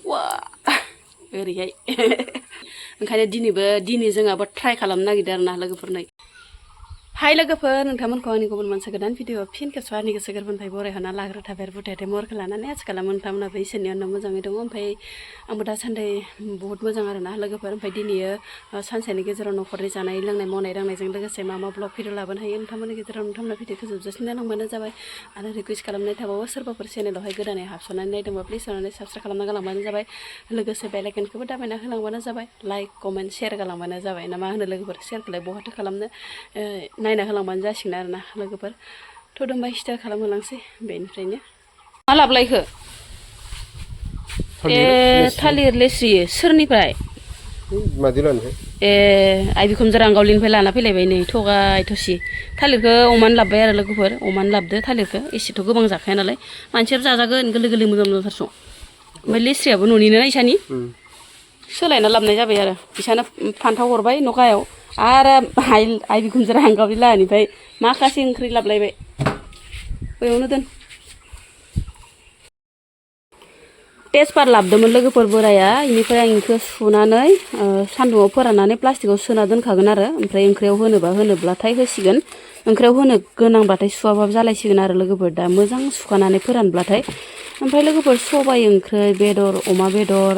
वा ओरैहाय ओंखायनो दिनै जोंहाबो ट्राइ खालामनो नागिरदों आरोना लोगोफोरनाय हाय लोगोफोर नोंथांमोनखौ आंनि गुबुन मोनसे गोदान भिडिअ फिन खेबस आंनि गोसो गोरबोनिफ्राय बरायहरना लाग्रो थाबाय बुथायथाय महरखौ लानानै आथिखालाव नोंथांमोनाबो इसोरनि अननायाव मोजाङै दङ ओमफ्राय आंबो दासान्दि बहुत मोजां आरोना लोगोफोर ओमफ्राय दिनैयो सानसेनि गेजेराव न'खरनि जानाय लोंनाय मावनाय दांनायजों लोगोसे मा ब्लग भिडिअ लाबोनो हायो नोंथांमोननि गेजेराव नोंथांमोना भिडिअखौ जोबजासिम नायलांबानो जाबाय आरो रिकुवेस्ट खालामनाय थाबावो सोरबाफोर चेनेलावहाय गोदानै हाबसननानै नायदोंबा प्लिज अननानै साबस्क्राइब खालामना गालांबानो जाबाय लोगोसे बेल आइकनखौबो दाबायना होलांबानो जाबाय लाइक कमेन्ट शेयार गालांबानो जाबाय ना मा होनो लोगोफोर शेयारखौलाय बहाथो खालामनो नायना होलांबानो जासिगोन आरोना लोगोफोर थ' दोनबा स्टार्ट खालामहोलांसै बेनिफ्रायनो मा लाबोलायखो थालिर लेस्रि सोरनिफ्राय आइ बिखुनजो रांगावलिनिफ्राय लाना फैलायबाय नै थगाय थसि थालिरखौ अमानो लाबोबाय आरो लोगोफोर अमानो लाबोदो थालिरखौ एसेथ' गोबां जाखाया नालाय मानसियाबो जाजागोन गोरलै गोरलै मोजां मोजांथारस' ओमफ्य लेस्रियाबो न'निनो इसानि सोलायना लाबोनाय जाबाय आरो बिसानो फान्थाव हरबाय न' गाहायाव आरो आइ बिखुनजो रांगावलि लाहानिफ्राय माखासे ओंख्रि लाबोलायबाय बैयावनो दोन तेजपात लाबोदोंमोन लोगोफोर बोराया इनिफ्राय आं इखौ सुनानै सान्दुङाव फोराननानै प्लास्टिकआव सोना दोनखागोन आरो ओमफ्राय ओंख्रियाव होनोब्लाथाय होसिगोन ओंख्रियाव होनो गोनांबाथाय सुवाबाबो जालायसिगोन आरो लोगोफोर दा मोजां सुखानानै फोरानब्लाथाय ओमफ्राय लोगोफोर सबाइ ओंख्रि बेदर अमा बेदर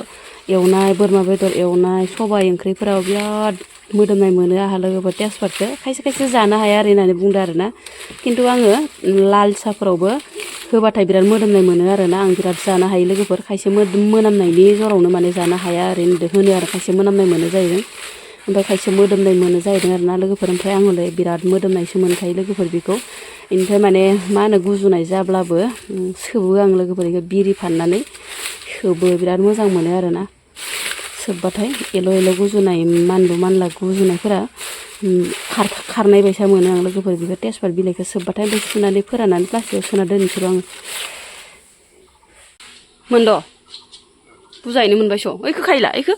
एवनाय बोरमा बेदर एवनाय सबाइ ओंख्रिफोराव बिराद मोदोमनाय मोनो आंहा लोगोफोर तेजपातखौ खायसे खायसे जानो हाया आरो होननानै बुंदो आरोना खिन्थु आङो लाल साहफोरावबो होबाथाय बिराद मोदोमनाय मोनो आरोना आं बिराद जानो हायो लोगोफोर खायसे मोनामनायनि जरावनो माने जानो हाया ओरैनो होनो आरो खायसे मोनामनाय मोनो जाहैदों ओमफ्राय खायसे मोदोमनाय मोनो जाहैदों आरोना लोगोफोर ओमफ्राय आङोलाय बिराद मोदोमनायसो मोनखायो लोगोफोर बेखौ बेनिफ्राय माने मा होनो गुजुनाय जाब्लाबो सोबो आं लोगोफोर बेखौ बिरि फाननानै सोबो बिराद मोजां मोनो आरोना सोबबाथाय एल' एल' गुजुनाय मानलु मानला गुजुनायफोरा खारनाय बायसा मोनो आं लोगोफोर बेखौ तेजपात बिलाइखौ सोबबाथाय ओमफ्राय सुनानै फोराननानै प्लास्टिकआव सोना दोननोसै आङो मोनद' बुजायैनो मोनबायस' ओइखौ खायला ओइखौ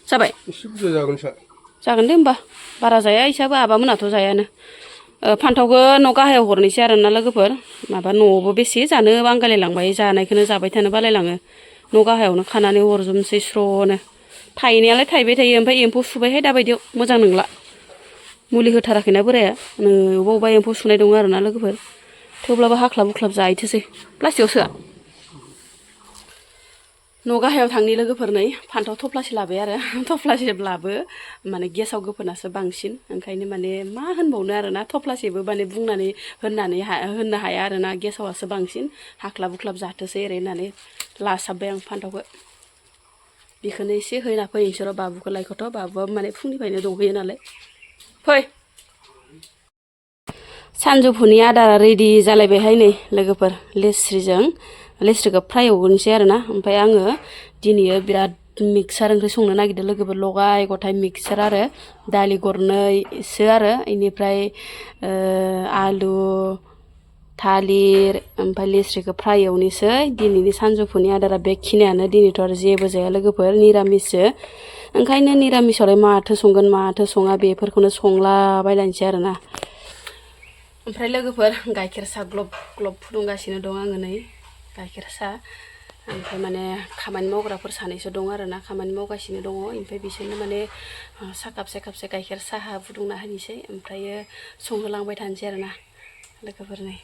जाबाय एसे बुरजा जागोन दे होमबा बारा जाया इसाबो आबामोनाथ' जायानो फान्थावखौ न' गाहायाव हरनोसै आरोना लोगोफोर माबा न'आवबो बेसे जानो आंगायलायलांबाय जानायखौनो जाबाय थानो बालायलाङो न' गाहायावनो खानानै हरजोबनोसै स्र'नो थाइनायालाय थाइबाय थायो ओमफ्राय एम्फौ सुबायहाय दाबायदियाव मोजां नंला मुलि होथाराखैना बोराया अबेबा अबेबा एम्फौ सुनाय दङ आरोना लोगोफोर थेवब्लाबो हाख्लाब हुख्लाब जाहैथोसै प्लास्टिकआव सोआ न' गाहायाव थांनि लोगोफोर नै फान्थाव थफ्लासे लाबाय आरो थफ्लासेब्लाबो माने गेसाव गोफोनासो बांसिन ओंखायनो माने मा होनबावनो आरोना थफ्लासेबो माने बुंनानै होननो हाया आरोना गेसावासो बांसिन हाख्लाब हुख्लाब जाथोसै ओरै होननानै लासाबबाय आं फान्थावखौ बेखौनो एसे होना फैनोसै र' बाबुखौ लायखौथ' बाबुआ माने फुंनिफ्रायनो दंहैयो नालाय फै सानजौफुनि आदारा रेडि जालायबायहाय नै लोगोफोर लेस्रिखौ फ्राय एवनोसै आरोना ओमफ्राय आङो दिनैयो बिराद मिक्सार ओंख्रि संनो नागिरदों लोगोफोर लगाय गथाय मिक्सार आरो दालि गरनैसो आरो इनिफ्राय आलु थालिर ओमफ्राय लेस्रिखौ फ्राय एवनोसै दिनैनि सानजौफुनि आदारा बेखिनियानो दिनैथ' आरो जेबो जाया लोगोफोर निरामिससो ओंखायनो निरामिसावलाय माथो संगोन माथो सङा बेफोरखौनो संलाबायलायनोसै आरोना ओमफ्राय लोगोफोर गाइखेर साहा ग्लब ग्लब फुदुंगासिनो दं आङो नै गाइखेर साहा ओमफ्राय माने खामानि मावग्राफोर सानैसो दं आरोना खामानि मावगासिनो दङ ओमफ्राय बिसोरनो माने साहा कापसे गाइखेर साहा फुदुंना होनोसै ओमफ्रायो संहोलांबाय थानोसै आरोना लोगोफोर नै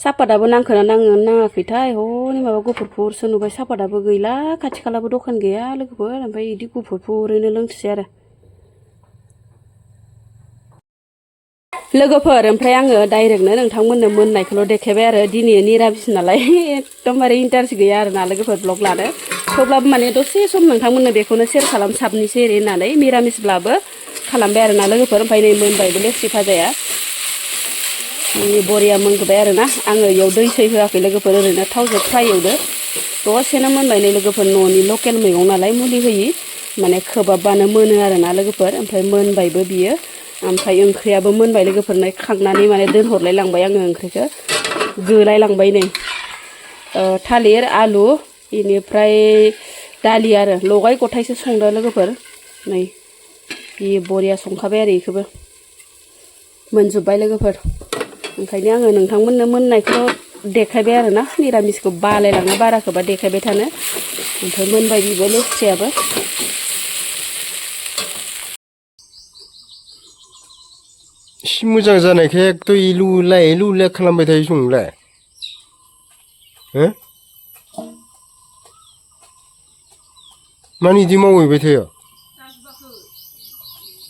सापाताबो नांखोना नाङाखैथाय हनै माबा गुफुरफुरसो नुबाय सापाताबो गैला खाथि खालाबो दखान गैया लोगोफोर ओमफ्राय बिदि गुफुरफुरैनो लोंथोसै आरो लोगोफोर ओमफ्राय आङो डाइरेक्टनो नोंथांमोननो मोननायखौल' देखायबाय आरो दिनै निरामिस नालाय एकदमबारे इन्टारेस्ट गैया आरोना लोगोफोर ब्लग लानो थेवब्लाबो माने दसे सम नोंथांमोननो बेखौनो शेयार खालामसाबनोसै ओरै होननानै निरामिसब्लाबो खालामबाय आरोना लोगोफोर ओमफ्राय नै मोनबायबो लेस्रि भाजाया बरिया मोनगोबाय आरोना आङो इयाव दै सै होआखै लोगोफोर ओरैनो थावजों फ्राय एवदो दसेनो मोनबाय नै लोगोफोर न'नि लकेल मैगं नालाय मुलि होयि माने खोबाबबानो मोनो आरोना लोगोफोर ओमफ्राय मोनबायबो बियो ओमफ्राय ओंख्रियाबो मोनबाय लोगोफोरनो खांनानै माने दोनहरलाय लांबाय आङो ओंख्रिखौ गोलाय लांबाय नै थालिर आलु बेनिफ्राय दालि आरो लगाय गथायसो संदो लोगोफोर नै बे बरिया संखाबाय आरो बेखौबो मोनजोब्बाय लोगोफोर ओंखायनो आङो नोंथांमोननो मोननायखौ देखायबाय आरोना निरामिसखौ बालायलाङो बाराखौबा देखायबाय थानो ओमफ्राय मोनबाय बिबो लेस्रायाबो एसे मोजां जानायखाय एखदम इलु खालामबाय थायो संलाय हो मानो इदि मावहैबाय थायो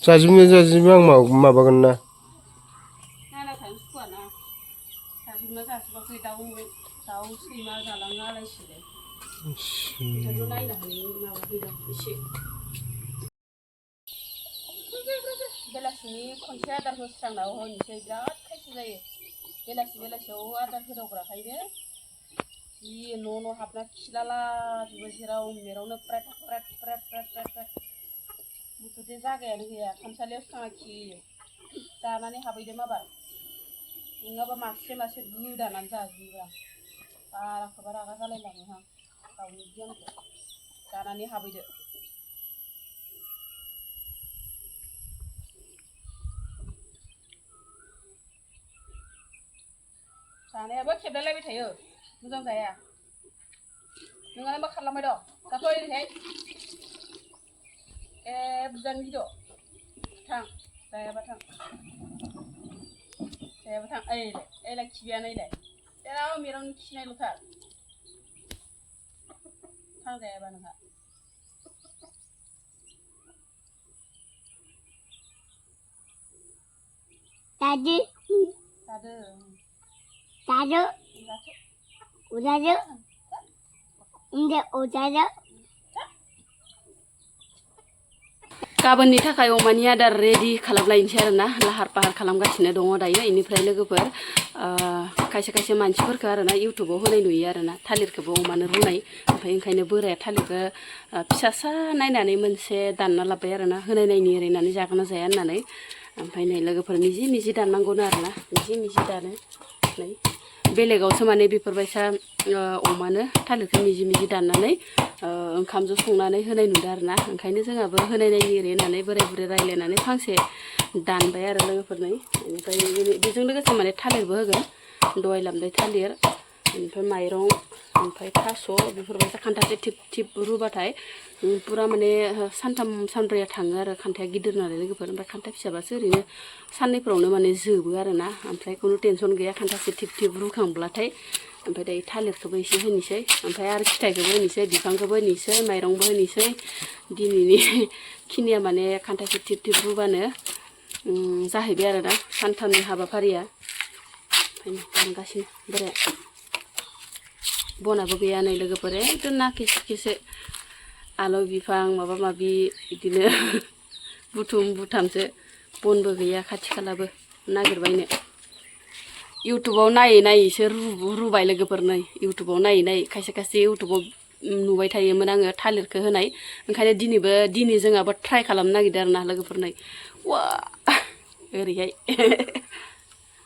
जाजोबनो आं माबागोन ना जाजोबना जाजोबाखै दाउ सैमा जालाङो आलायसिलाय ओंखायनो नायनो हायै माबा गैला एसे बेलासिनि खनसे आदार होस्रांना होनोसै बिराद खायसो जायो बेलासियाव आदार होदावग्राखायनो जि न' हाबना खिलालाजोबो जेराव मेरावनो प्रेट मुथुथे जागायानो गैया खामसालियावसो थांना खियो जानानै हाबहैदो माबार नङाबा मासे गोदानानै जाजोबोबा बाराखौबा रागा जालायलाङोहां गावनि गियानखौ जानानै हाबहैदो जानायाबो खेबलायलायबाय थायो मोजां जाया नोंहालाय मा खालामबाय दं जाथ' ओरैहाय बुजानो गिद' थां जायाबा थां ओइलाय खिबायानो ओइलाय जेराव मेरावनो खिनायल'थार थां जायाबा नोंहा गाबोननि थाखाय अमानि आदार रेडि खालामलायनोसै आरोना लाहार फाहार खालामगासिनो दङ दायो इनिफ्राय लोगोफोर खायसे मानसिफोरखौ आरोना इउटुबाव होनाय नुयो आरोना थालिरखौबो अमानो रुनाय ओमफ्राय ओंखायनो बोराया थालिरखौ फिसासा नायनानै मोनसे दानना लाबाय आरोना होनाय नायनि ओरैनानै जागोन ना जाया होननानै ओमफ्राय नै लोगोफोर मिजि दाननांगौनो आरोना मिजि दानो नै बेलेगावसो माने बेफोरबायसा अमानो थालिरखौ मिजि दाननानै ओंखामजों संनानै होनाय नुदों आरोना ओंखायनो जोंहाबो होनाय नायनि ओरै होननानै बोराय बुरै रायज्लायनानै फांसे दानबाय आरो लोगोफोरनै बेनिफ्राय बेजों लोगोसे माने थालिरबो होगोन दहाय लाबोनाय थालिर ओमफ्राय माइरं ओमफ्राय थास' बेफोरबायसा खान्थासे थिब रुबाथाय पुरा माने सानथाम सानब्रैया थाङो आरो खान्थाया गिदिर नालाय लोगोफोर ओमफ्राय खान्था फिसाबासो ओरैनो साननैफोरावनो माने जोबो आरोना ओमफ्राय खुनु टेनसन गैया खान्थासे थिब रुखांब्लाथाय ओमफ्राय दायो थालिरखौबो एसे होनोसै ओमफ्राय आरो फिथाइखौबो होनोसै बिफांखौबो होनोसै माइरंबो होनोसै दिनैनि खिनिया माने खान्थासे थिब रुबानो जाहैबाय आरोना सानथामनि हाबाफारिया ओंखायनो दानगासिनो बोराया बनाबो गैया नै लोगोफोर एकदम नाखेसो आलु बिफां माबा माबि बिदिनो बुथुमसो बनबो गैया खाथि खालाबो नागिरबायनो इउटुबाव नायैसो रुबाय लोगोफोर नै इउटुबाव नायै खायसे इउटुबाव नुबाय थायोमोन आङो थालिरखौ होनाय ओंखायनो दिनै जोंहाबो ट्राइ खालामनो नागिरदों आरोना लोगोफोर नै वा ओरैहाय